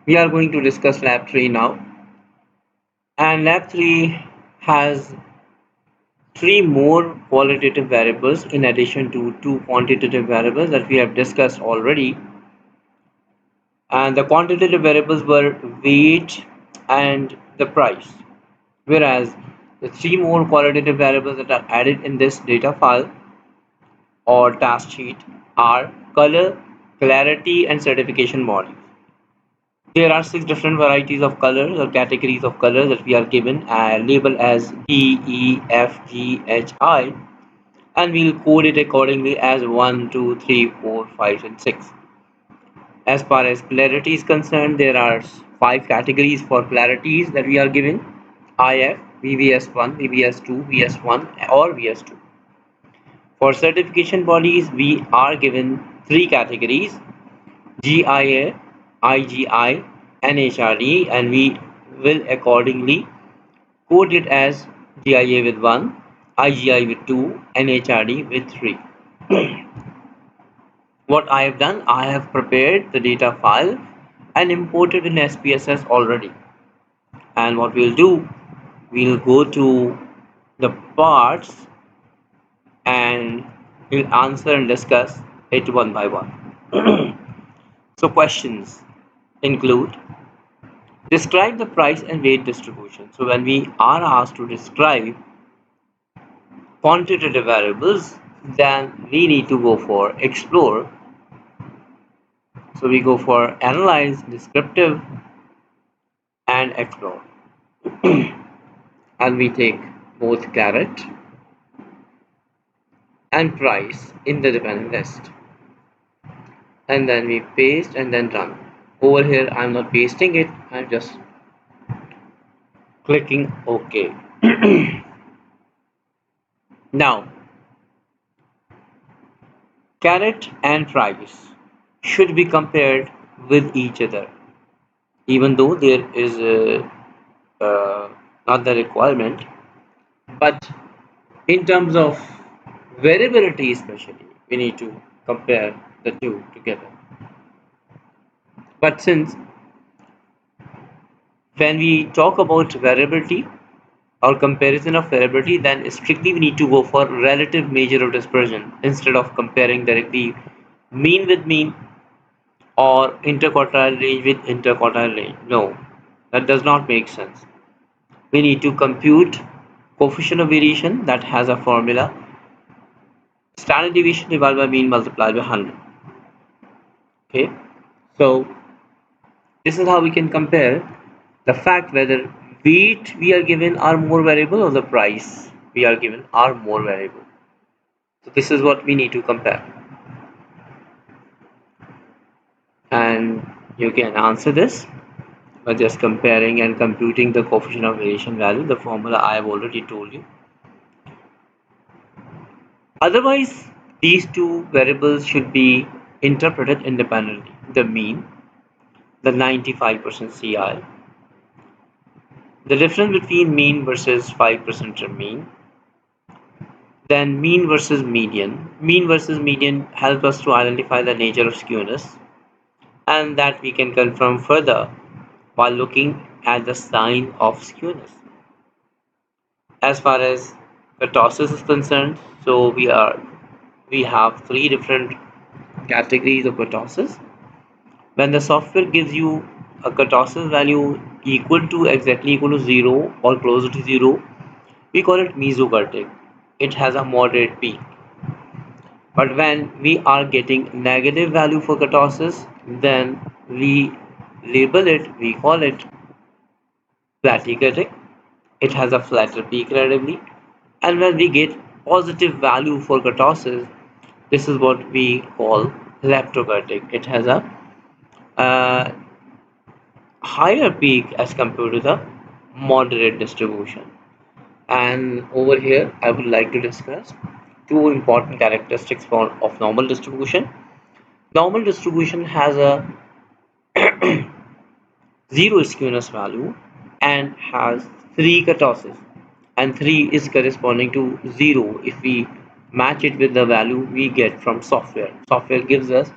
We are going to discuss lab 3 now, and lab 3 has three more qualitative variables in addition to two quantitative variables that we have discussed already. And the quantitative variables were weight and the price, whereas the three more qualitative variables that are added in this data file or task sheet are color, clarity, and certification bodies. There are six different varieties of colors or categories of colors that we are given labeled as D, E, F, G, H, I, and we'll code it accordingly as 1, 2, 3, 4, 5, and 6. As far as clarity is concerned, there are five categories for clarities that we are given: IF, VVS1, VVS2, VS1, or VS2. For certification bodies, we are given three categories: GIA, IGI, and HRD, and we will accordingly code it as GIA with 1, IGI with 2, and HRD with 3. What I have done, I have prepared the data file and imported in SPSS already. And what we'll do, we'll go to the parts and we'll answer and discuss it one by one. So questions include: describe the price and weight distribution. So when we are asked to describe quantitative variables, then we need to go for explore. So we go for analyze, descriptive, and explore. And we take both caret and price in the dependent list, and then we paste and then run. Over here I'm not pasting it, I'm just clicking OK. Now caret and price should be compared with each other, even though there is not the requirement, but in terms of variability especially, we need to compare the two together. But since when we talk about variability or comparison of variability, then strictly we need to go for relative measure of dispersion instead of comparing directly mean with mean or interquartile range with interquartile range. No, that does not make sense. We need to compute coefficient of variation that has a formula: standard deviation divided by mean multiplied by 100. Okay, so this is how we can compare the fact whether weight we are given are more variable or the price we are given are more variable. So this is what we need to compare, and you can answer this by just comparing and computing the coefficient of variation value. The formula I have already told you. Otherwise, these two variables should be interpreted independently: the mean, the 95% CI, the difference between mean versus 5% mean, then mean versus median. Mean versus median help us to identify the nature of skewness, and that we can confirm further by looking at the sign of skewness. As far as kurtosis is concerned, so we have three different categories of kurtosis. When the software gives you a kurtosis value exactly equal to 0 or closer to 0, we call it mesokurtic. It has a moderate peak. But when we are getting negative value for kurtosis, then we call it platykurtic. It has a flatter peak relatively. And when we get positive value for kurtosis, this is what we call leptokurtic. It has a uh, higher peak as compared to the moderate distribution. And over here, I would like to discuss two important characteristics of normal distribution. Normal distribution has a zero skewness value and has three kurtosis, and 3 is corresponding to 0 if we match it with the value we get from software. Software gives us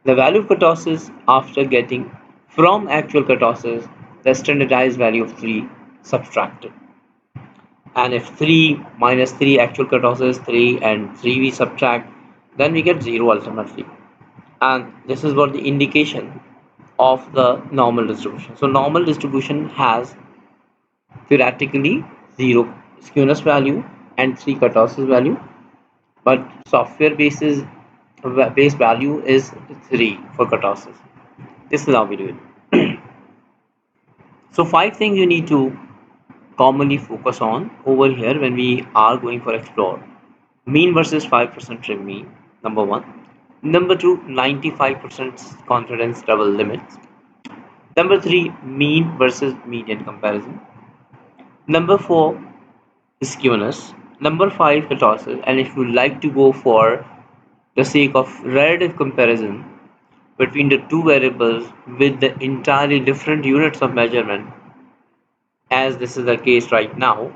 the value of kurtosis after getting From actual kurtosis, the standardized value of 3 subtracted. And if 3 minus 3 actual kurtosis 3 and 3 we subtract, then we get 0 ultimately. And this is what the indication of the normal distribution. So normal distribution has theoretically 0 skewness value and 3 kurtosis value, but software base value is 3 for kurtosis. This is how we do it. So 5 things you need to commonly focus on over here when we are going for explore. Mean versus 5% trim mean, number 1. Number 2, 95% confidence level limits. Number 3, mean versus median comparison. Number 4, skewness. Number 5, kurtosis. And if you like to go for the sake of relative comparison between the two variables with the entirely different units of measurement, as this is the case right now,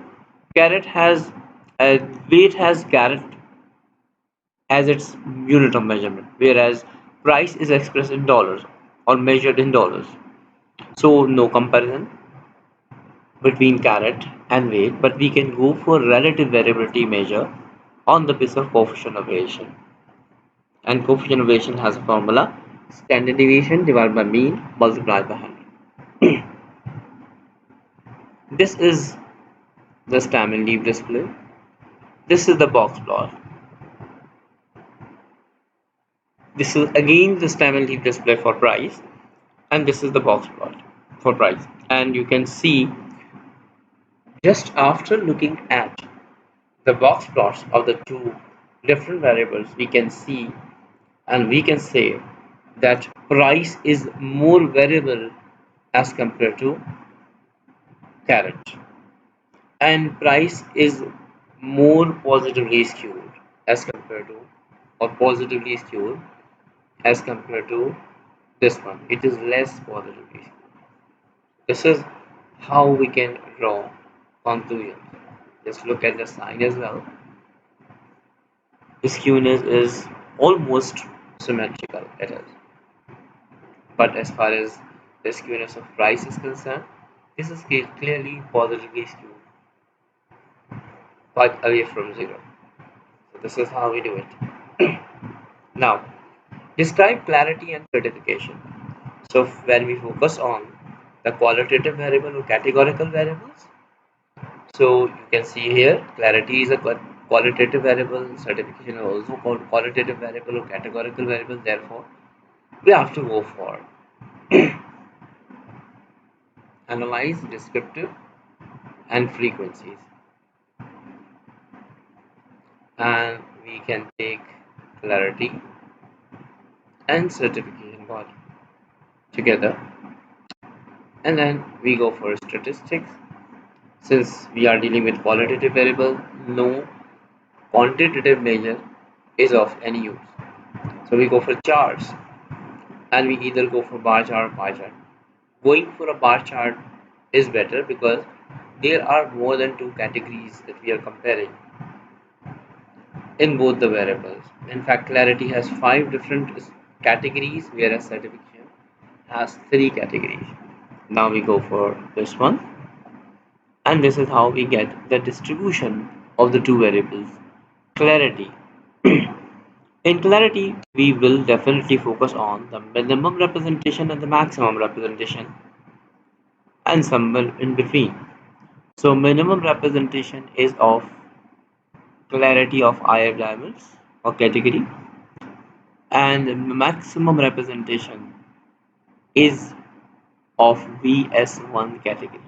carat has weight has carat as its unit of measurement, whereas price is expressed in dollars or measured in dollars. So no comparison between carat and weight, but we can go for relative variability measure on the basis of coefficient of variation. And coefficient of variation has a formula: standard deviation divided by mean multiplied by 100. This is the stem and leaf display. This is the box plot. This is again the stem and leaf display for price, and this is the box plot for price. And you can see, just after looking at the box plots of the two different variables, we can see and we can say that price is more variable as compared to carat, and price is more positively skewed as compared to, or positively skewed as compared to this one. It is less positively skewed. This is how we can draw conclusions. Just look at the sign as well. The skewness is almost symmetrical, it is. But as far as the skewness of price is concerned, this is clearly positively skewed, quite away from zero. So this is how we do it. Now, describe clarity and certification. So when we focus on the qualitative variable or categorical variables, so you can see here clarity is a qualitative variable, certification is also called qualitative variable or categorical variable. Therefore, we have to go for analyze, descriptive, and frequencies, and we can take clarity and certification body together, and then we go for statistics. Since we are dealing with qualitative variable, no quantitative measure is of any use. So we go for charts, and we either go for bar chart or pie chart. Going for a bar chart is better because there are more than two categories that we are comparing in both the variables. In fact, clarity has 5 different categories, whereas certification has 3 categories. Now we go for this one, and this is how we get the distribution of the two variables. Clarity. In clarity, we will definitely focus on the minimum representation and the maximum representation, and somewhere in between. So minimum representation is of clarity of IF diamonds or category, and maximum representation is of VS1 category.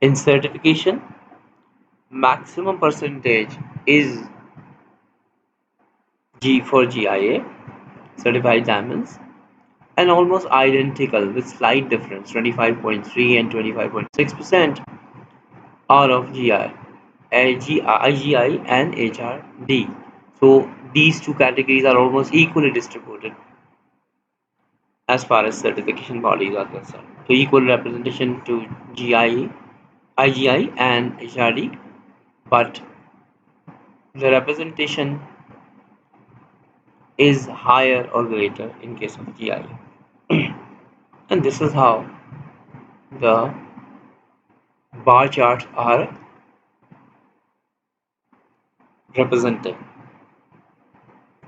In certification, maximum percentage is G for GIA, certified diamonds, and almost identical with slight difference 25.3 and 25.6% are of GI, IGI and HRD. So these two categories are almost equally distributed as far as certification bodies are concerned. So equal representation to GIE, IGI and HRD, but the representation is higher or greater in case of GIE. And this is how the bar charts are representing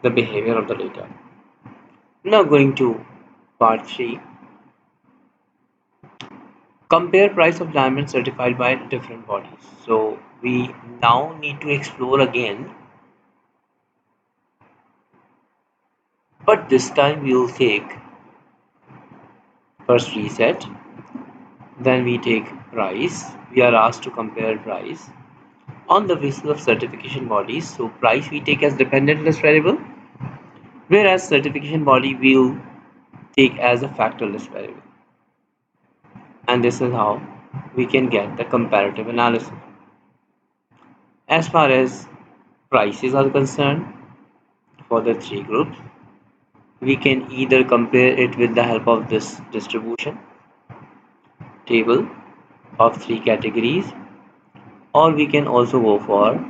the behavior of the data. Now going to part 3, compare price of diamonds certified by different bodies. So we now need to explore again, but this time we will take first reset, then we take price. We are asked to compare price on the basis of certification bodies. So price we take as dependent list variable, whereas certification body will take as a factor list variable. And this is how we can get the comparative analysis. As far as prices are concerned, for the three groups, we can either compare it with the help of this distribution table of three categories, or we can also go for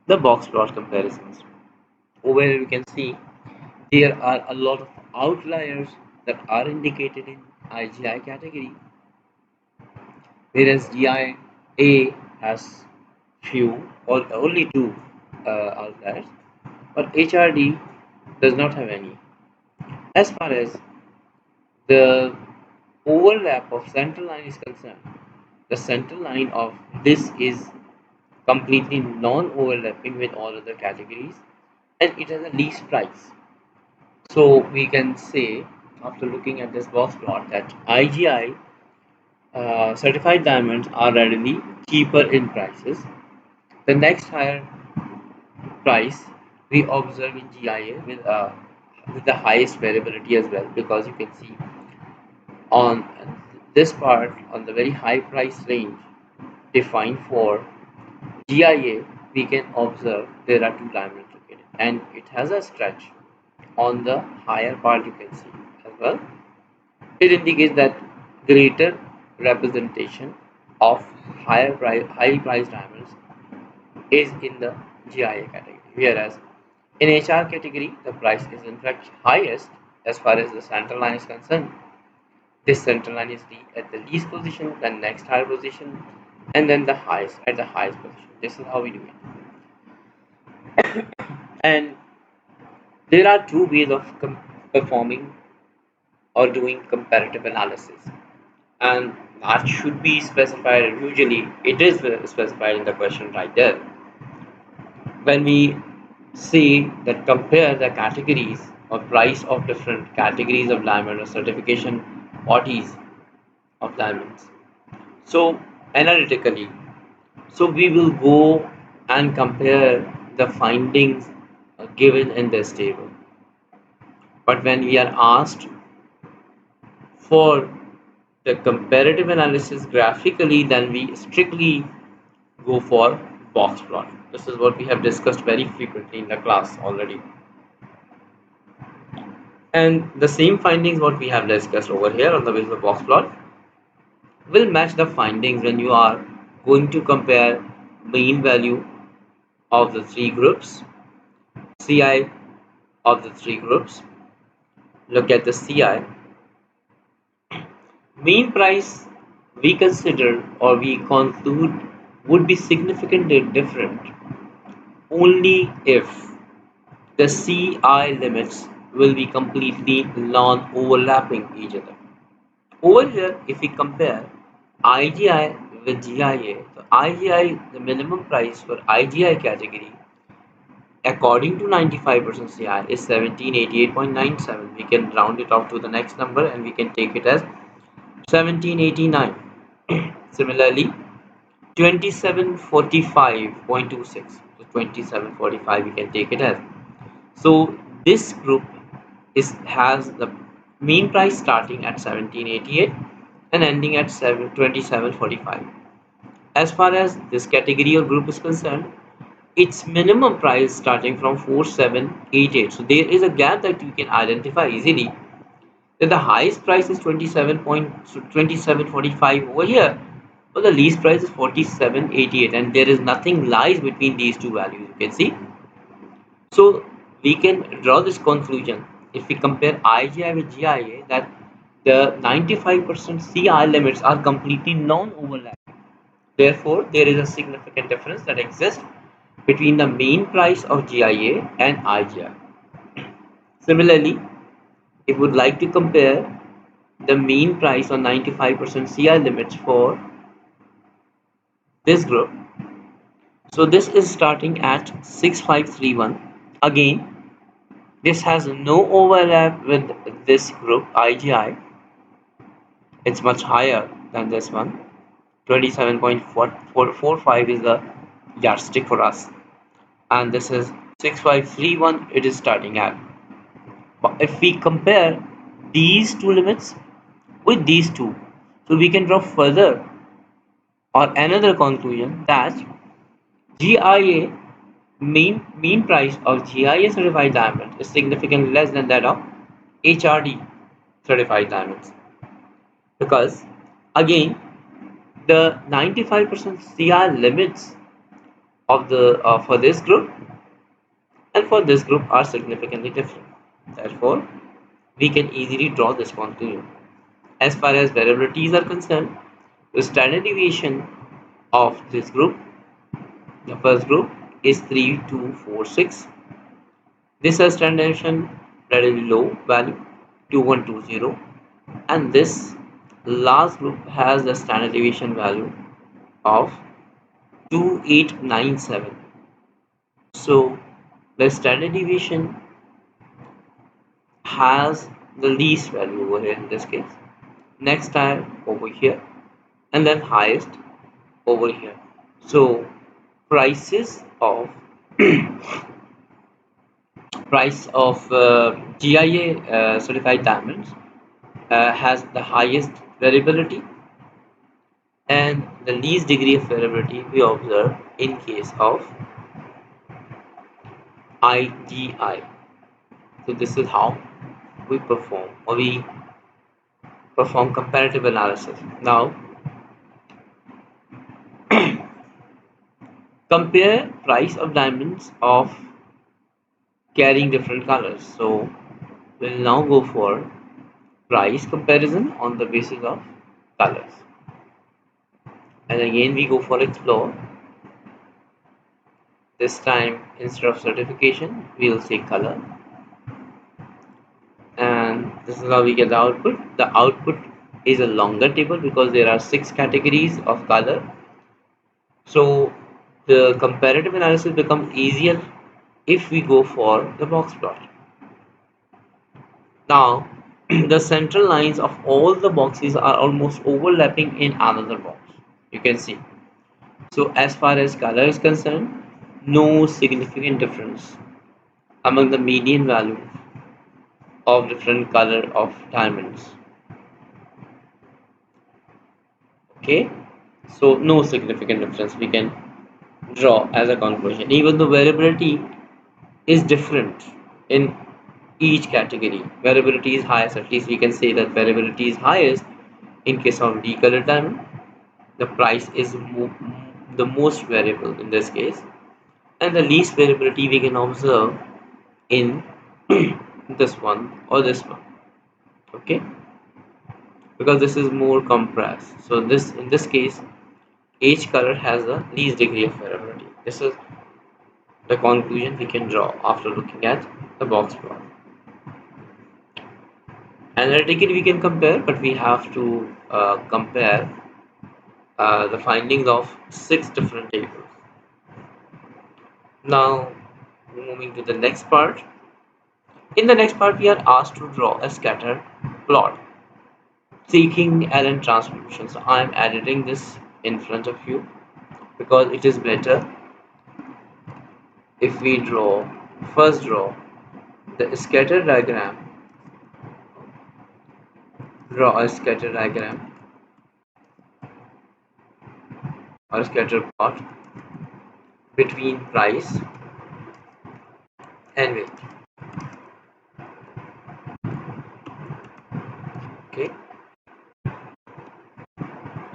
the box plot comparisons. Over here we can see there are a lot of outliers that are indicated in IGI category, whereas GIA has few or only two outliers, but HRD does not have any. As far as the overlap of central line is concerned, the central line of this is completely non-overlapping with all other categories, and it has a least price. So we can say, after looking at this box plot, that IGI certified diamonds are readily cheaper in prices. The next higher price we observe in GIA with the highest variability as well, because you can see on this part, on the very high price range defined for GIA, we can observe there are two diamonds located, and it has a stretch on the higher part. You can see as well. It indicates that greater representation of high price diamonds is in the GIA category, whereas in HR category the price is in fact highest as far as the central line is concerned. This central line is at the least position, then next higher position, and then the highest at the highest position. This is how we do it. And there are two ways of performing or doing comparative analysis, and that should be specified. Usually, it is specified in the question right there. When we say that compare the categories or price of different categories of diamond or certification bodies of diamonds. So analytically, so we will go and compare the findings given in this table. But when we are asked for the comparative analysis graphically, then we strictly go for box plot. This is what we have discussed very frequently in the class already. And the same findings what we have discussed over here on the basis of box plot will match the findings when you are going to compare mean value of the three groups, CI of the three groups. Look at the CI. Mean price we consider or we conclude would be significantly different only if the CI limits will be completely non-overlapping each other. Over here, if we compare IGI with GIA, so IGI, the minimum price for IGI category according to 95% CI is 1788.97. We can round it off to the next number and we can take it as 1789. Similarly, 2745.26. So 2745 we can take it as. So this group has the mean price starting at 1788 and ending at 2745. As far as this category or group is concerned, its minimum price starting from 4788. So there is a gap that you can identify easily, that the highest price is 27.2745 over here, but the least price is 4788, and there is nothing lies between these two values, you can see. So we can draw this conclusion if we compare IGI with GIA, that the 95% CI limits are completely non-overlapping. Therefore, there is a significant difference that exists between the mean price of GIA and IGI. Similarly, if we would like to compare the mean price on 95% CI limits for this group, so this is starting at 6531. Again, this has no overlap with this group IGI. It's much higher than this one. 27.445 is the yardstick for us, and this is 6531 it is starting at. But if we compare these two limits with these two, so we can draw further or another conclusion that GIA mean price of GIA certified diamonds is significantly less than that of HRD certified diamonds, because again the 95% CI limits of the for this group and for this group are significantly different. Therefore, we can easily draw this conclusion. As far as variabilities are concerned, the standard deviation of this group, the first group, is 3246. This has standard deviation relatively low value 2120, and this last group has the standard deviation value of 2897. So the standard deviation has the least value over here in this case, next higher over here, and then highest over here. So prices of price of GIA certified diamonds has the highest variability, and the least degree of variability we observe in case of IGI. So this is how we perform comparative analysis. Now compare price of diamonds of carrying different colors. So we'll now go for price comparison on the basis of colors, and again we go for explore. This time instead of certification we'll say color, and this is how we get the output. The output is a longer table because there are 6 categories of color. So the comparative analysis becomes easier if we go for the box plot. Now the central lines of all the boxes are almost overlapping in another box, you can see. So as far as color is concerned, no significant difference among the median values of different color of diamonds. Okay, so no significant difference we can draw as a conclusion. Even though variability is different in each category, variability is highest, at least we can say that variability is highest in case of decolored diamond. The price is the most variable in this case, and the least variability we can observe in this one or this one. Okay, because this is more compressed. So this in this case each color has the least degree of variability. This is the conclusion we can draw after looking at the box plot. Analytically we can compare, but we have to compare the findings of 6 different tables. Now moving to the next part. In the next part we are asked to draw a scatter plot seeking Allen transformation. So I am editing this in front of you because it is better if we first draw the scatter diagram, draw a scatter diagram or scatter plot between price and weight. Okay,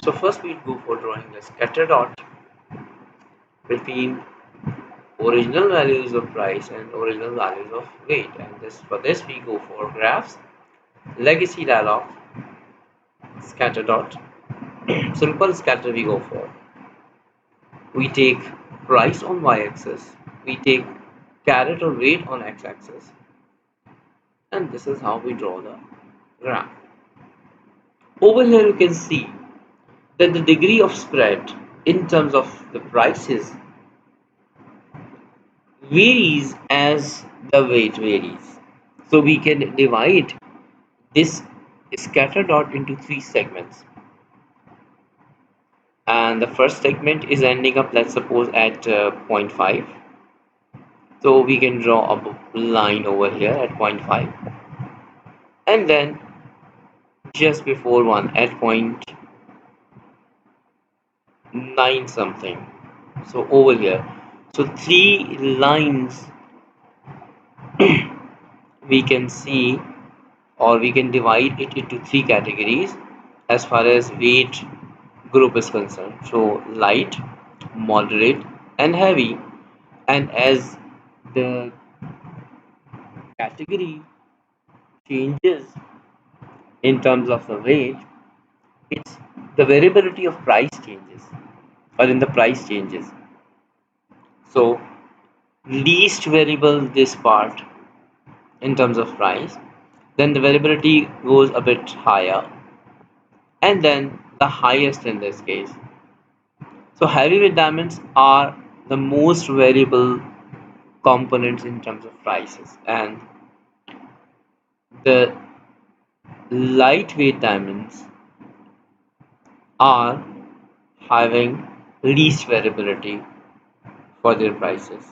so first we go for drawing the scatter dot between original values of price and original values of weight, and this for this we go for graphs, legacy dialog, scatter dot. Simple scatter we go for. We take price on y-axis, we take carat or weight on x-axis, and this is how we draw the graph. Over here you can see that the degree of spread in terms of the prices varies as the weight varies. So we can divide this scatter dot into three segments. And the first segment is ending up, let's suppose, at zero point 0.5. So we can draw a line over here at zero point 0.5, and then just before one at zero point 0.9 something. So over here, so three lines we can see, or we can divide it into three categories as far as weight group is concerned. So light, moderate, and heavy. And as the category changes in terms of the weight, it's the variability of price changes, or in the price changes. So least variable this part in terms of price, then the variability goes a bit higher, and then the highest in this case. So heavyweight diamonds are the most variable components in terms of prices, and the lightweight diamonds are having least variability for their prices,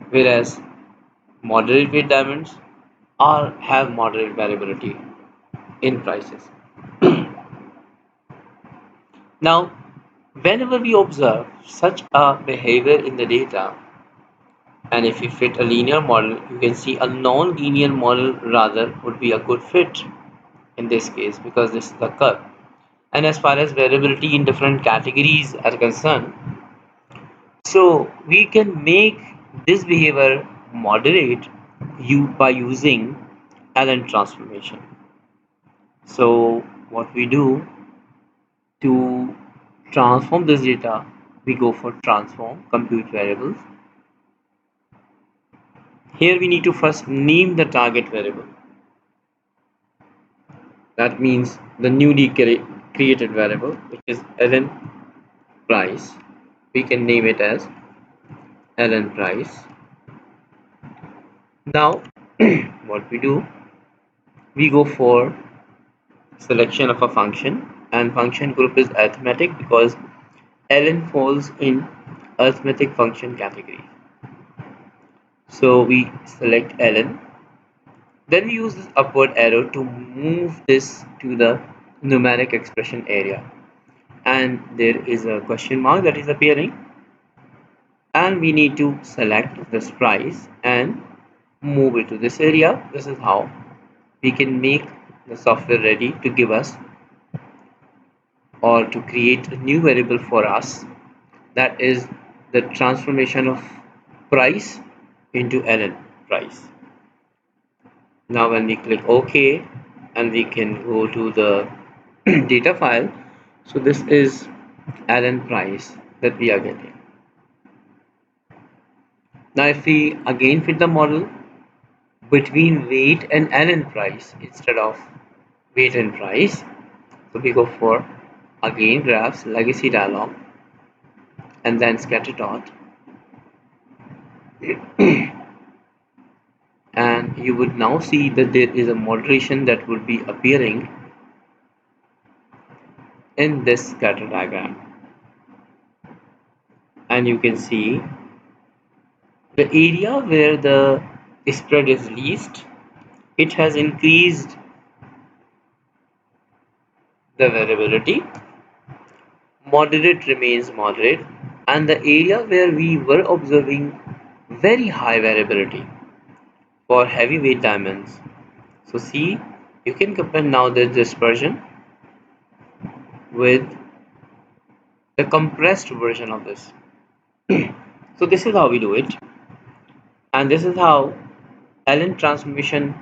whereas moderate weight diamonds are have moderate variability in prices. Now, whenever we observe such a behavior in the data, and if we fit a linear model, you can see a non-linear model rather would be a good fit in this case, because this is the curve. And as far as variability in different categories are concerned, so we can make this behavior moderate by using Allen transformation. So what we do to transform this data, we go for transform, compute variables. Here we need to first name the target variable. That means the newly created variable, which is ln price. We can name it as ln price. Now what we do, we go for selection of a function, and function group is arithmetic because ln falls in arithmetic function category. So we select ln, then we use this upward arrow to move this to the numeric expression area, and there is a question mark that is appearing, and we need to select this price and move it to this area. This is how we can make the software ready to give us, or to create a new variable for us, that is the transformation of price into ln price. Now when we click OK, and we can go to the data file, so this is ln price that we are getting. Now if we again fit the model between weight and ln price instead of weight and price, so we go for again graphs, legacy dialog, and then scatter dot, and you would now see that there is a moderation that would be appearing in this scatter diagram, and you can see the area where the spread is least, it has increased the variability, moderate remains moderate, and the area where we were observing very high variability for heavyweight diamonds. So see, you can compare now the dispersion with the compressed version of this. So this is how we do it, and this is how ln transformation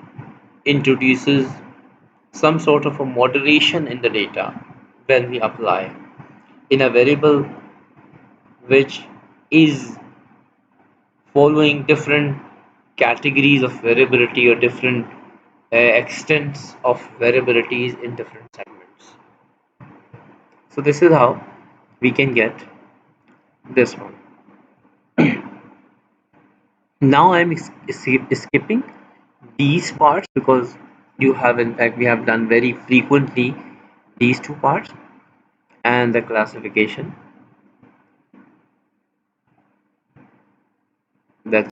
introduces some sort of a moderation in the data when we apply in a variable which is following different categories of variability or different extents of variabilities in different segments. So this is how we can get this one. Now I'm skipping these parts because you have, in fact, we have done very frequently these two parts and the classification.